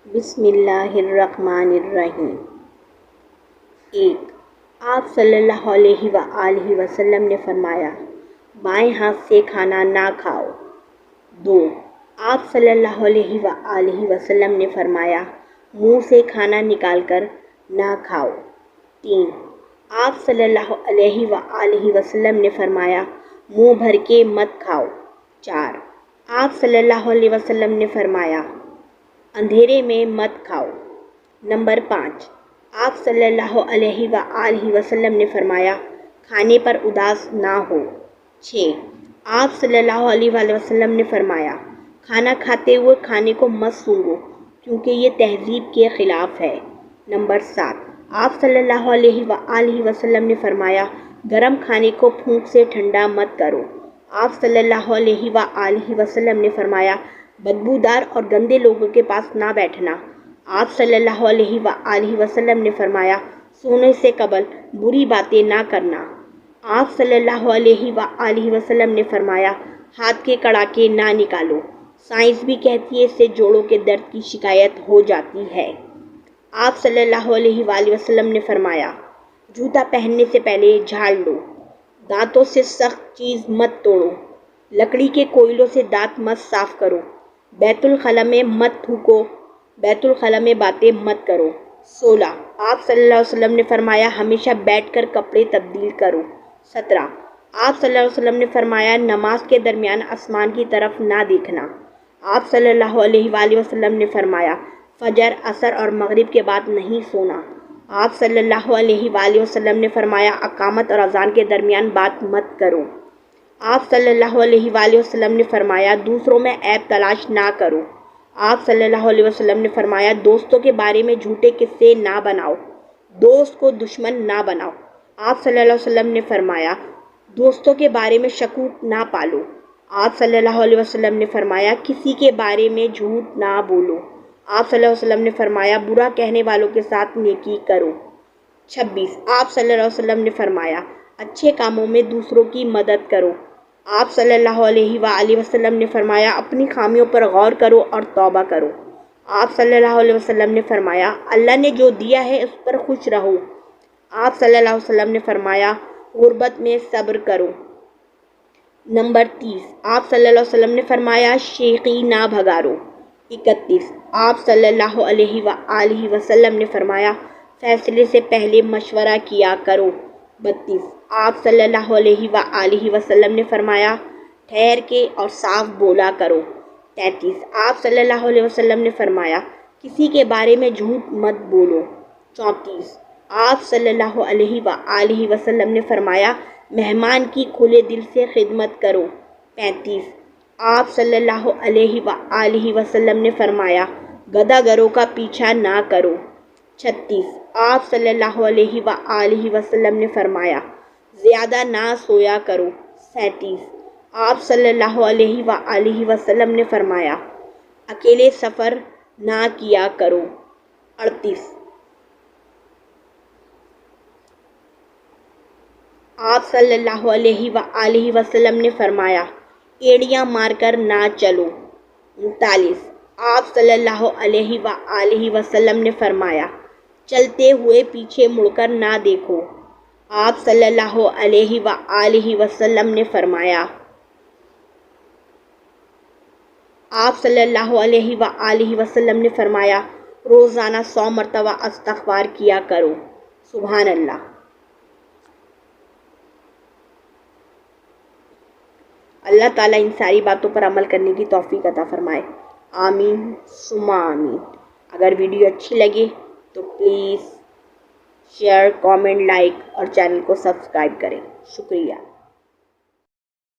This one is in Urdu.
بسم اللہ الرحمن الرحیم۔ 1۔ آپ صلی اللہ علیہ وآلہ وسلم نے فرمایا، بائیں ہاتھ سے کھانا نہ کھاؤ۔ 2۔ آپ صلی اللہ علیہ وآلہ وسلم نے فرمایا، منہ سے کھانا نکال کر نہ کھاؤ۔ 3۔ آپ صلی اللہ علیہ وآلہ وسلم نے فرمایا، منہ بھر کے مت کھاؤ۔ 4۔ آپ صلی اللہ علیہ وسلم نے فرمایا، اندھیرے میں مت کھاؤ۔ نمبر 5۔ آپ صلی اللہ علیہ وآلہ وسلم نے فرمایا، کھانے پر اداس نہ ہو۔ 6۔ آپ صلی اللہ علیہ وآلہ وسلم نے فرمایا، کھانا کھاتے ہوئے کھانے کو مت سونگھو کیونکہ یہ تہذیب کے خلاف ہے۔ نمبر 7۔ آپ صلی اللہ علیہ وآلہ وسلم نے فرمایا، گرم کھانے کو پھونک سے ٹھنڈا مت کرو۔ آپ صلی اللہ علیہ وآلہ وسلم نے فرمایا، بدبودار اور گندے لوگوں کے پاس نہ بیٹھنا۔ آپ صلی اللہ علیہ وآلہ وسلم نے فرمایا، سونے سے قبل بری باتیں نہ کرنا۔ آپ صلی اللہ علیہ وآلہ وسلم نے فرمایا، ہاتھ کے کڑاکے نہ نکالو۔ سائنس بھی کہتی ہے اس سے جوڑوں کے درد کی شکایت ہو جاتی ہے۔ آپ صلی اللہ علیہ وآلہ وسلم نے فرمایا، جوتا پہننے سے پہلے جھاڑ لو۔ دانتوں سے سخت چیز مت توڑو۔ لکڑی کے کوئلوں سے دانت مت صاف کرو۔ بیت الخلاء میں مت تھوکو۔ بیت الخلاء میں باتیں مت کرو۔ 16۔ آپ صلی اللہ علیہ وسلم نے فرمایا، ہمیشہ بیٹھ کر کپڑے تبدیل کرو۔ 17۔ آپ صلی اللہ علیہ وسلم نے فرمایا، نماز کے درمیان آسمان کی طرف نہ دیکھنا۔ آپ صلی اللہ علیہ وآلہ وسلم نے فرمایا، فجر، عصر اور مغرب کے بعد نہیں سونا۔ آپ صلی اللہ علیہ وآلہ وسلم نے فرمایا، اقامت اور اذان کے درمیان بات مت کرو۔ آپ صلی اللہ علیہ وآلہ وسلم نے فرمایا، دوسروں میں عیب تلاش نہ کرو۔ آپ صلی اللہ علیہ وسلم نے فرمایا، دوستوں کے بارے میں جھوٹے قصے نہ بناؤ۔ دوست کو دشمن نہ بناؤ۔ آپ صلی اللہ علیہ وسلم نے فرمایا، دوستوں کے بارے میں شکوک نہ پالو۔ آپ صلی اللہ علیہ وسلم نے فرمایا، کسی کے بارے میں جھوٹ نہ بولو۔ آپ صلی اللہ علیہ وسلم نے فرمایا، برا کہنے والوں کے ساتھ نیکی کرو۔ 26۔ آپ صلی اللہ علیہ وسلم نے فرمایا، اچھے کاموں میں دوسروں کی مدد کرو۔ آپ صلی اللہ علیہ وآلہ وسلم نے فرمایا، اپنی خامیوں پر غور کرو اور توبہ کرو۔ آپ صلی اللہ علیہ وسلم نے فرمایا، اللہ نے جو دیا ہے اس پر خوش رہو۔ آپ صلی اللہ علیہ وسلم نے فرمایا، غربت میں صبر کرو۔ نمبر 30۔ آپ صلی اللہ علیہ وسلم نے فرمایا، شیخی نہ بھگارو۔ 31۔ آپ صلی اللہ علیہ وآلہ وسلم نے فرمایا، فیصلے سے پہلے مشورہ کیا کرو۔ 32۔ آپ صلی اللہ علیہ وآلہ وسلم نے فرمایا، ٹھہر کے اور صاف بولا کرو۔ 33۔ آپ صلی اللہ علیہ وسلم نے فرمایا، کسی کے بارے میں جھوٹ مت بولو۔ 34۔ آپ صلی اللہ علیہ وآلہ وسلم نے فرمایا، مہمان کی کھلے دل سے خدمت کرو۔ 35۔ آپ صلی اللہ علیہ وآلہ وسلم نے فرمایا، گدھا گروں کا پیچھا نہ کرو۔ 36۔ آپ صلی اللہ علیہ وآلہ وسلم نے فرمایا، زیادہ نہ سویا کرو۔ 37۔ آپ صلی اللہ علیہ وآلہ وسلم نے فرمایا، اکیلے سفر نہ کیا کرو۔ 38۔ آپ صلی اللہ علیہ وآلہ وسلم نے فرمایا، ایڑیاں مار کر نہ چلو۔ 39۔ آپ صلی اللہ علیہ وآلہ وسلم نے فرمایا، چلتے ہوئے پیچھے مڑ کر نہ دیکھو۔ آپ صلی اللہ علیہ وآلہ وسلم نے فرمایا، آپ صلی اللہ علیہ وآلہ وسلم نے فرمایا، روزانہ 100 مرتبہ استغفار کیا کرو۔ سبحان اللہ۔ اللہ تعالیٰ ان ساری باتوں پر عمل کرنے کی توفیق عطا فرمائے۔ آمین ثم آمین۔ اگر ویڈیو اچھی لگے تو پلیز شیئر، کامنٹ، لائک اور چینل کو سبسکرائب کریں۔ شکریہ۔